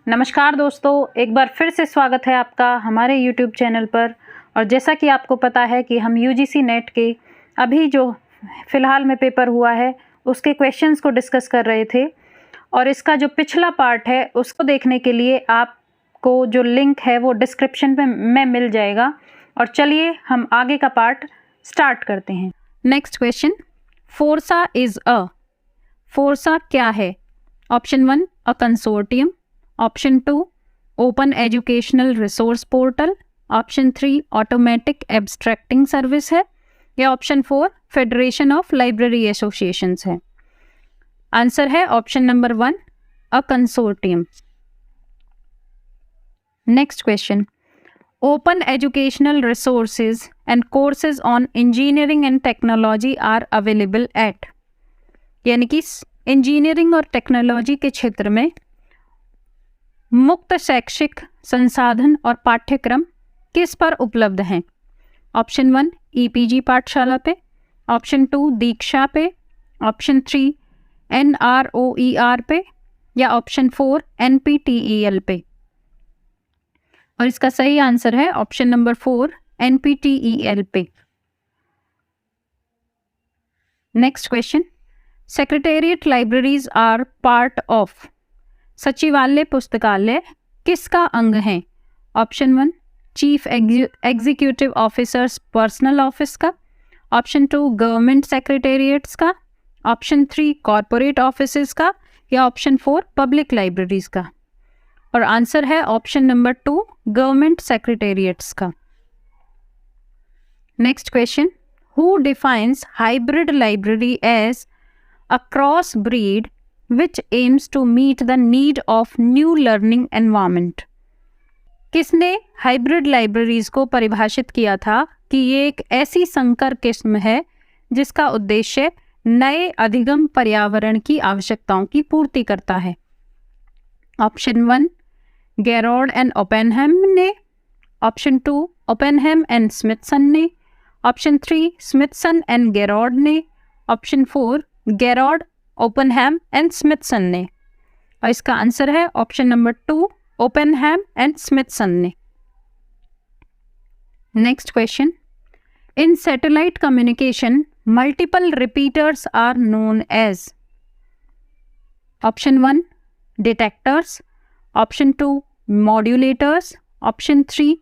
नमस्कार दोस्तों, एक बार फिर से स्वागत है आपका हमारे यूट्यूब चैनल पर। और जैसा कि आपको पता है कि हम यूजीसी नेट के अभी जो फ़िलहाल में पेपर हुआ है उसके क्वेश्चंस को डिस्कस कर रहे थे, और इसका जो पिछला पार्ट है उसको देखने के लिए आपको जो लिंक है वो डिस्क्रिप्शन में मिल जाएगा। और चलिए हम आगे का पार्ट स्टार्ट करते हैं। Next question, FORSA is a, FORSA क्या है? Option 1 a consortium, option 2 open educational resource portal, option 3 automatic abstracting service है, या option 4 federation of library associations है। आंसर है option number 1 a consortium. Next question, open educational resources and courses on engineering and technology are available at, यानी कि engineering और technology के क्षेत्र में मुक्त शैक्षिक संसाधन और पाठ्यक्रम किस पर उपलब्ध हैं? ऑप्शन 1 ईपीजी पाठशाला पे, ऑप्शन 2 दीक्षा पे, ऑप्शन 3 एनआरओईआर पे, या ऑप्शन 4 एनपीटीईएल पे। और इसका सही आंसर है ऑप्शन नंबर 4 एनपीटीईएल पे। Next question, secretariat libraries are part of, सचिवालय पुस्तकालय किसका अंग है? Option 1 chief executive officers personal office का, ऑप्शन 2 गवर्नमेंट सेक्रेटेरिएट्स का, ऑप्शन 3 कॉरपोरेट ऑफिसेस का, या ऑप्शन 4 पब्लिक लाइब्रेरीज का। और आंसर है ऑप्शन नंबर 2 गवर्नमेंट सेक्रेटेरिएट्स का। Next question, who defines hybrid library as a cross breed which aims to meet the need of new learning environment? किसने hybrid libraries को परिभाषित किया था कि ये एक ऐसी संकर किस्म है जिसका उद्देश्य नए अधिगम पर्यावरण की आवश्यकताओं की पूर्ति करता है? ऑप्शन 1 गैरोड एंड ओपेनहेम ने, ऑप्शन 2 ओपेनहेम एंड स्मिथसन ने, ऑप्शन 3 स्मिथसन एंड गैरोड ने, option 4 Garrod Oppenheim and Smithson ने। और इसका आंसर है option number 2 Oppenheim and Smithson ने। Next question, in satellite communication multiple repeaters are known as, option 1 detectors, option 2 modulators, option 3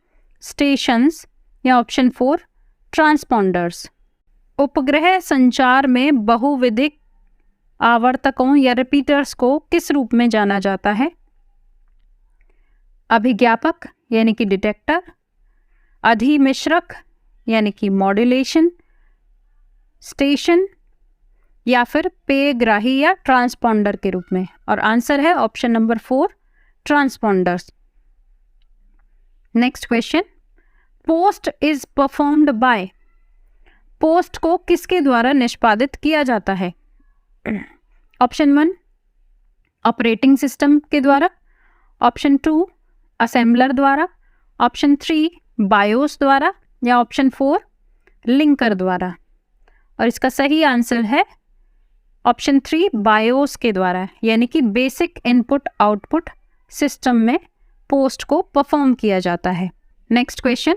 stations, या option 4 transponders. उपग्रह संचार में बहुविधिक आवर्तकों या रिपीटर्स को किस रूप में जाना जाता है? अभिज्ञापक यानी कि डिटेक्टर, अधिमिश्रक यानी कि मॉड्यूलेशन, स्टेशन, या फिर पेयग्राही या ट्रांसपॉन्डर के रूप में। और आंसर है option number 4 transponders. Next question, post is performed by, post को किसके द्वारा निष्पादित किया जाता है? ऑप्शन 1 ऑपरेटिंग सिस्टम के द्वारा, ऑप्शन 2 असेंबलर द्वारा, ऑप्शन 3 बायोस द्वारा, या ऑप्शन 4 लिंकर द्वारा। और इसका सही आंसर है ऑप्शन 3 बायोस के द्वारा, यानी कि बेसिक इनपुट आउटपुट सिस्टम में पोस्ट को परफॉर्म किया जाता है। Next question,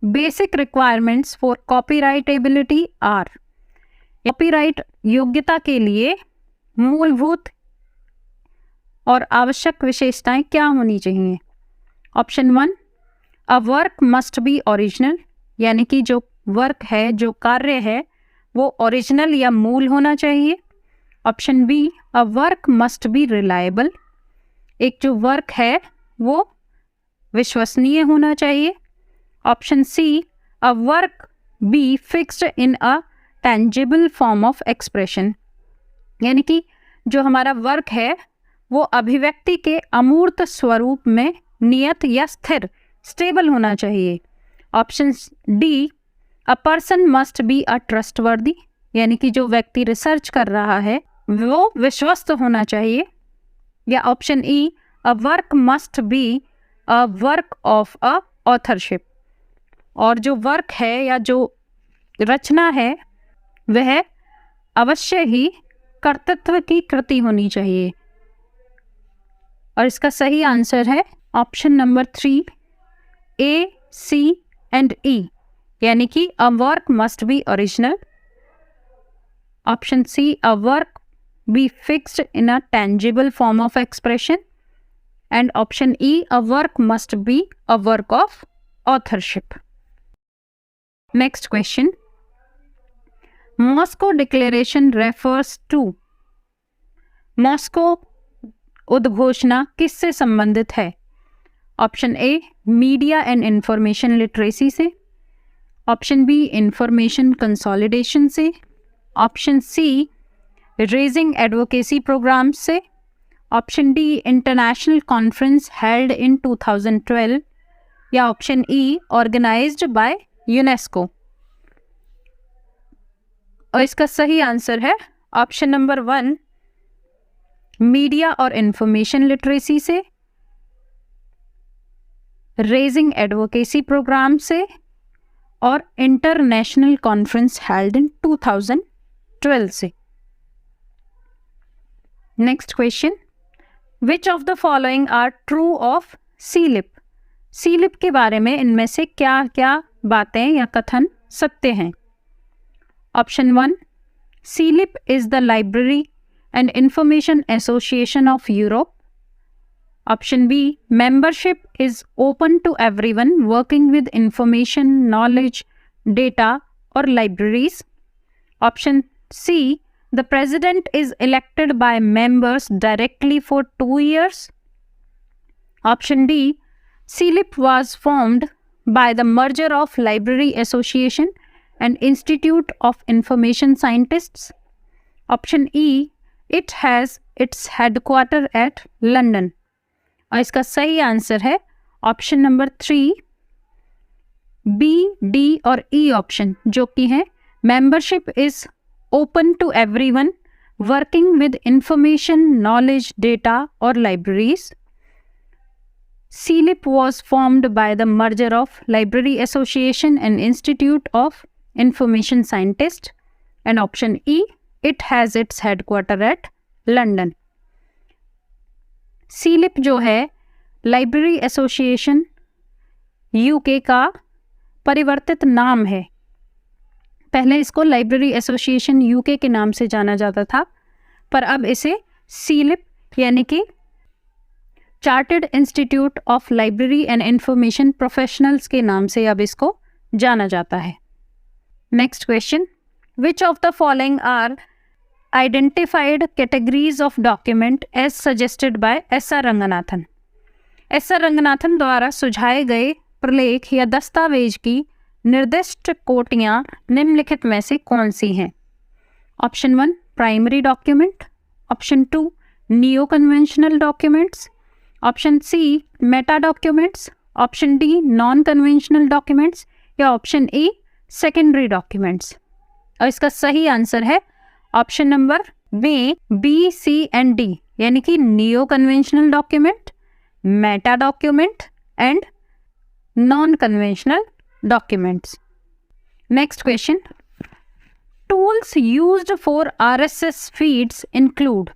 basic requirements for copyrightability are, copyright योग्यता के लिए मूलभूत और आवश्यक विशेषताएं क्या होनी चाहिए? ऑप्शन 1 अ वर्क मस्ट बी ओरिजिनल, यानी कि जो वर्क है, जो कार्य है, वो ओरिजिनल या मूल होना चाहिए। Option B a work must be reliable, एक जो वर्क है वो विश्वसनीय होना चाहिए। Option C a work be fixed in a tangible form of expression, यानी कि जो हमारा वर्क है वो अभिव्यक्ति के अमूर्त स्वरूप में नियत या स्थिर स्टेबल होना चाहिए। Option D a person must be a trustworthy, यानी कि जो व्यक्ति रिसर्च कर रहा है वो विश्वस्त होना चाहिए। या option E a work must B a work of a authorship, और जो वर्क है या जो रचना है वह अवश्य ही कर्तृत्व की कृति होनी चाहिए। और इसका सही आंसर है option number 3 A, C and E, यानी कि a work must be original. Option C, a work be fixed in a tangible form of expression. And option E, a work must be a work of authorship. Next question. Moscow Declaration refers to. Moscow उद्घोषणा किससे संबंधित है? Option A, media and information literacy से. Option B, information consolidation से. Option C, raising advocacy programme से. Option D, international conference held in 2012. या option E, organised by UNESCO. और इसका सही आंसर है ऑप्शन नंबर 1, मीडिया और इंफॉर्मेशन लिटरेसी से, रेजिंग एडवोकेसी प्रोग्राम से और इंटरनेशनल कॉन्फ्रेंस हेल्ड इन 2012 से. Next question. Which of the following are true of CILIP? CILIP के बारे में इनमें से क्या क्या बातें या कथन सत्य हैं? Option 1, slip is the library and information association of Europe. Option B, membership is open to everyone working with information, knowledge, data or libraries. Option C, the president is elected by members directly for 2 years. Option D, CLIP was formed by the merger of Library Association and Institute of Information Scientists. Option E, it has its headquarters at London. और इसका सही answer है option number 3, B, D और E option, जो कि है membership is open to everyone working with information, knowledge, data और libraries. CLIP was formed by the merger of Library Association and Institute of Information Scientists. And option E, it has its headquarters at London. CLIP जो है library association UK का परिवर्तित नाम है. पहले इसको library association UK के नाम से जाना जाता था, पर अब इसे CLIP यानी कि chartered institute of library and information professionals के नाम से अब इसको जाना जाता है. Next question. Which of the following are identified categories of document as suggested by S.R. Ranganathan? S.R. Ranganathan द्वारा सुझाए गए प्रलेख या दस्तावेज की निर्दिष्ट कोटियां निम्नलिखित में से कौन सी हैं? Option 1, primary document. Option 2, neo conventional documents. Option C, meta documents. Option D, non conventional documents. या ऑप्शन ए, सेकेंडरी डॉक्यूमेंट्स. और इसका सही आंसर है option number B, C and D, यानी कि neo conventional document, meta document and non conventional documents. Next question. Tools used for RSS feeds include.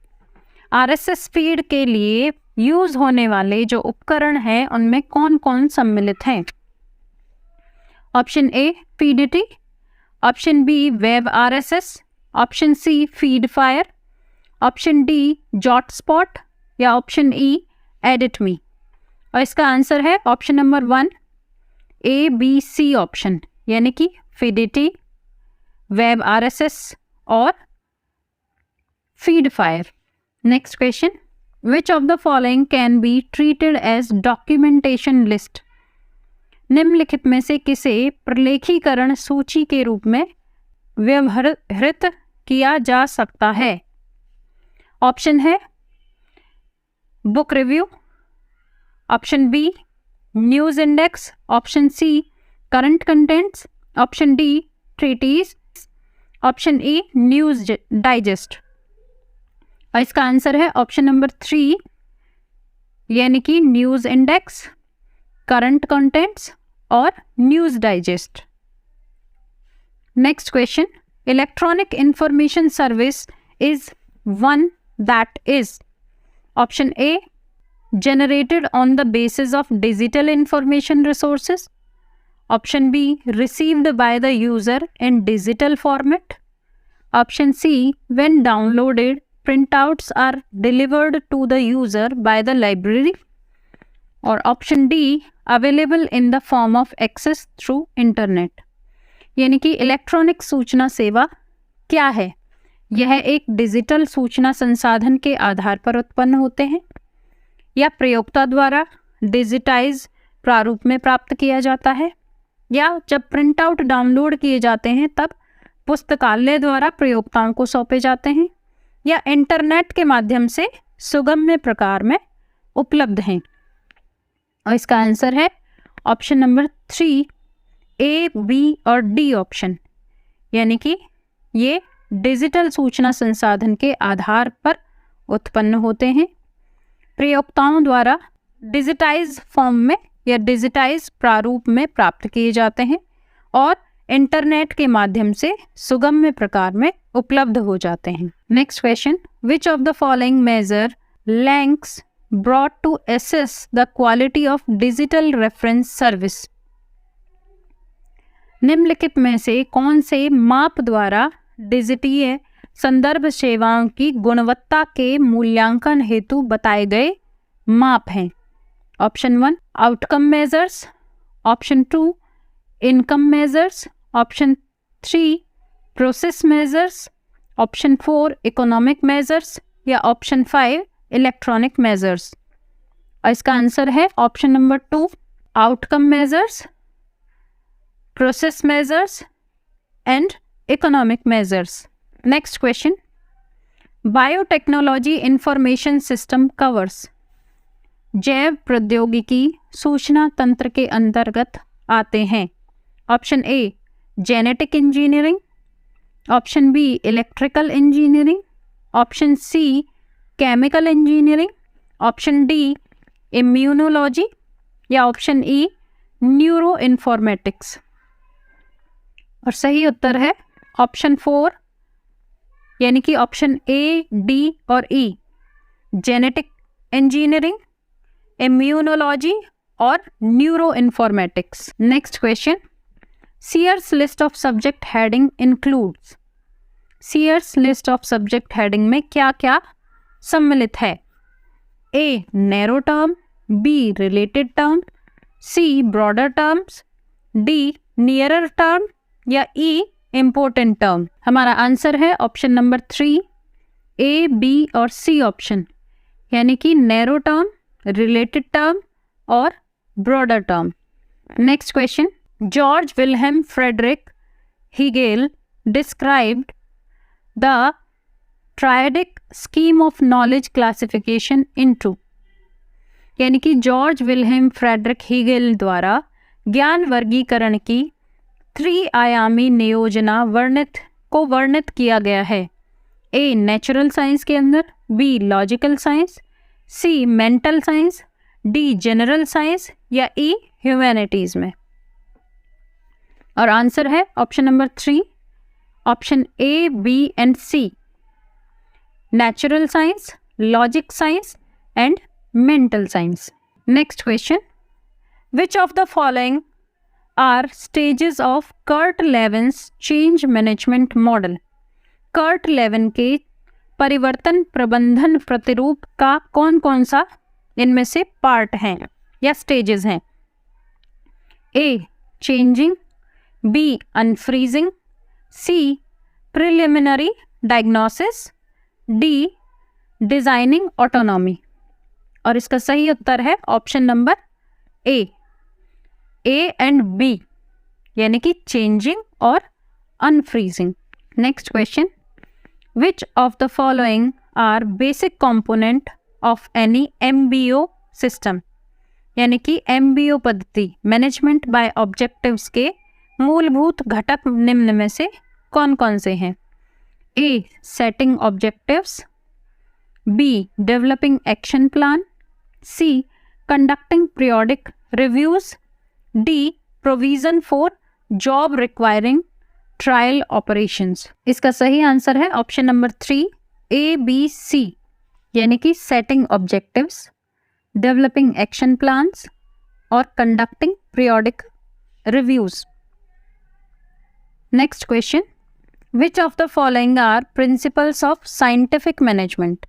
RSS feed के लिए use होने वाले जो उपकरण हैं उनमें कौन कौन सम्मिलित हैं? Option A, Feedity. Option B, web RSS. Option C, Feedfire. Option D, JotSpot. या ऑप्शन ई, एडिट मी. और इसका आंसर है option number 1, A, B, C option, यानी कि फीडिटी, वेब RSS और Feedfire. Next question. Which of the following can be treated as documentation list? निम्नलिखित में से किसे प्रलेखीकरण सूची के रूप में व्यवहृत किया जा सकता है? ऑप्शन है book review. Option B, news index. Option C, current contents. Option D, treaties. Option E, news digest. और इसका आंसर है ऑप्शन नंबर 3, यानी कि न्यूज इंडेक्स, करंट कंटेंट्स और news digest. Next question. Electronic information service is one that is. Option A, generated on the basis of digital information resources. Option B, received by the user in digital format. Option C, when downloaded, printouts are delivered to the user by the library. और option D, available in the form of access through internet. यानी कि electronic सूचना सेवा क्या है? यह एक digital सूचना संसाधन के आधार पर उत्पन्न होते हैं या प्रयोक्ता द्वारा डिजिटाइज प्रारूप में प्राप्त किया जाता है, या जब प्रिंट आउट डाउनलोड किए जाते हैं तब पुस्तकालय द्वारा प्रयोक्ताओं को सौंपे जाते हैं, या इंटरनेट के माध्यम से सुगम्य प्रकार में उपलब्ध हैं। और इसका आंसर है ऑप्शन नंबर 3, ए, बी और डी ऑप्शन। यानी कि ये डिजिटल सूचना संसाधन के आधार पर उत्पन्न होते हैं, प्रयोक्ताओं द्वारा डिजिटाइज फॉर्म में या डिजिटाइज प्रारूप में प्राप्त किए जाते हैं और इंटरनेट के माध्यम से सुगम्य प्रकार में उपलब्ध हो जाते हैं। Next question, which of the following major links brought to assess the quality of digital reference service? निम्नलिखित में से कौन से माप द्वारा डिजिटीय संदर्भ सेवाओं की गुणवत्ता के मूल्यांकन हेतु बताए गए माप हैं? Option 1, outcome measures. Option 2, income measures. Option 3, process measures. Option 4, economic measures. या ऑप्शन 5, इलेक्ट्रॉनिक मेजर्स। और इसका आंसर है option number 2, outcome measures, process measures and economic measures. Next question, biotechnology information system covers जैव प्रौद्योगिकी सूचना तंत्र के अंतर्गत आते हैं? Option A, genetic engineering. Option B, electrical engineering. Option C, chemical engineering. Option D, immunology. या ऑप्शन ई, neuro informatics. और सही उत्तर है ऑप्शन 4, यानी कि ऑप्शन ए, डी और ई, जेनेटिक इंजीनियरिंग, इम्यूनोलॉजी और neuroinformatics. Next question, Sears list of subject heading includes. Sears list of subject heading में क्या क्या सम्मिलित है? A, narrow term. B, related term. C, broader terms. D, nearer term. या E, important term. हमारा answer है option number 3, A, B और C option, यानी कि नैरो टर्म, रिलेटेड टर्म और broader term. Next question, George Wilhelm Frederick Hegel described the triadic scheme of knowledge classification into. यानी कि George Wilhelm Frederick Hegel द्वारा ज्ञान वर्गीकरण की त्रिआयामी नियोजना वर्णित किया गया है? ए, नेचुरल साइंस के अंदर। B, logical science. C, mental science. D, general science. या ई, ह्यूमैनिटीज में। और आंसर है option number 3, option A, B and C, natural science, logic science and mental science. Next question, which of the following are stages of Kurt Lewin's change management model? Kurt Lewin के परिवर्तन प्रबंधन प्रतिरूप का कौन कौन सा इनमें से पार्ट हैं या स्टेजेस हैं? A, changing. B, unfreezing. C, preliminary diagnosis. D, designing autonomy. और इसका सही उत्तर है option number A and B, यानी कि चेंजिंग और unfreezing. Next question, which of the following are basic component of any MBO system? यानी कि MBO पद्धति, मैनेजमेंट बाय ऑब्जेक्टिव्स के मूलभूत घटक निम्न में से कौन कौन से हैं? A, setting objectives. B, developing action plan. C, conducting periodic reviews. D, provision for job requiring trial operations. इसका सही आंसर है option number 3, A, B, C, यानी कि setting objectives, developing action plans, or conducting periodic reviews. Next question. Which of the following are principles of scientific management?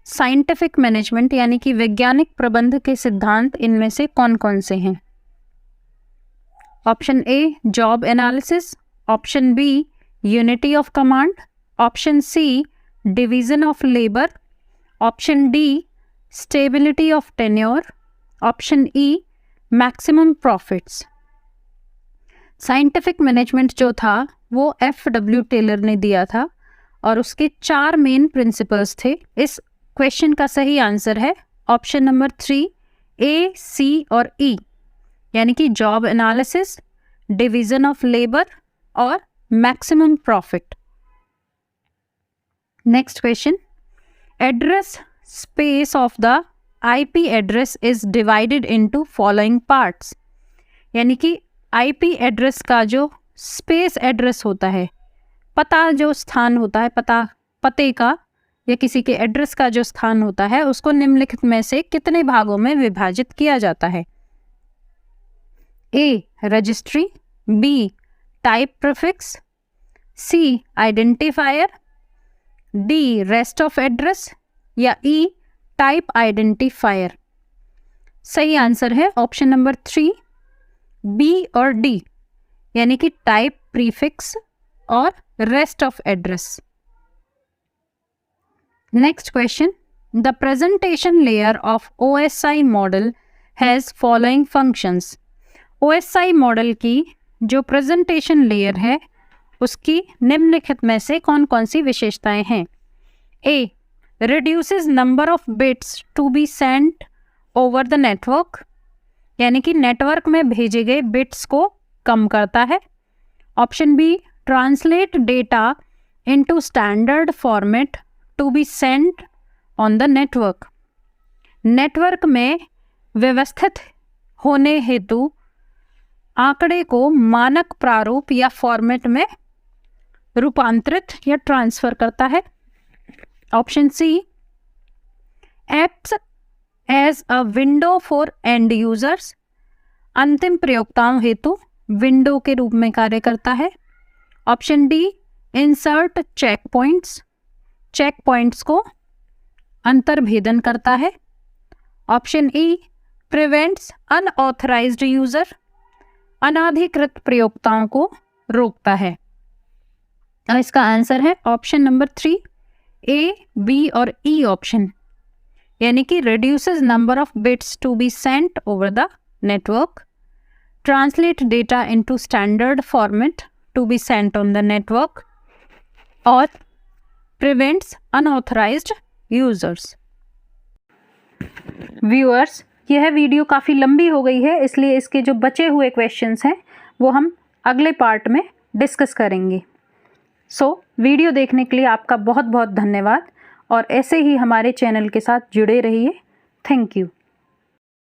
Scientific management यानी कि वैज्ञानिक प्रबंध के सिद्धांत इनमें से कौन कौन से हैं? Option A job analysis, option B unity of command, option C division of labour, option D stability of tenure, option E maximum profits. Scientific management जो था वो F.W. टेलर ने दिया था और उसके 4 मेन प्रिंसिपल्स थे। इस क्वेश्चन का सही आंसर है ऑप्शन नंबर 3 ए, सी और ई, यानी कि job analysis, division of labour और maximum profit. Next question, address space of the IP address is divided into following parts, यानी कि आईपी एड्रेस का जो स्पेस एड्रेस होता है, पता जो स्थान होता है, पते का या किसी के एड्रेस का जो स्थान होता है, उसको निम्नलिखित में से कितने भागों में विभाजित किया जाता है? A registry, B type prefix, C identifier, D rest of address या ई टाइप आइडेंटिफायर। सही आंसर है ऑप्शन नंबर 3 बी और डी, यानी कि टाइप प्रीफिक्स और rest of address. Next question, the presentation layer of OSI model has following functions. OSI model की जो presentation layer है उसकी निम्नलिखित में से कौन कौन सी विशेषताएं हैं? A reduces number of bits to be sent over the network, यानी कि नेटवर्क में भेजे गए बिट्स को कम करता है। Option B translate data into standard format to be sent on the network, network में व्यवस्थित होने हेतु आंकड़े को मानक प्रारूप या फॉर्मेट में रूपांतरित या ट्रांसफर करता है। Option C acts as a window for end users, अंतिम प्रयोक्ताओं हेतु विंडो के रूप में कार्य करता है। Option D insert check points, check points को अंतर्भेदन करता है। Option E prevents unauthorised user, अनाधिकृत प्रयोक्ताओं को रोकता है। और इसका आंसर है ऑप्शन नंबर 3 ए, बी और ई ऑप्शन, यानी कि reduces number of bits to be sent over the network, translate data into standard format to be sent on the network और prevents unauthorized users। व्यूअर्स, यह video काफ़ी लंबी हो गई है, इसलिए इसके जो बचे हुए क्वेश्चंस हैं वो हम अगले पार्ट में डिस्कस करेंगे। वीडियो देखने के लिए आपका बहुत बहुत धन्यवाद और ऐसे ही हमारे चैनल के साथ जुड़े रहिए। Thank you.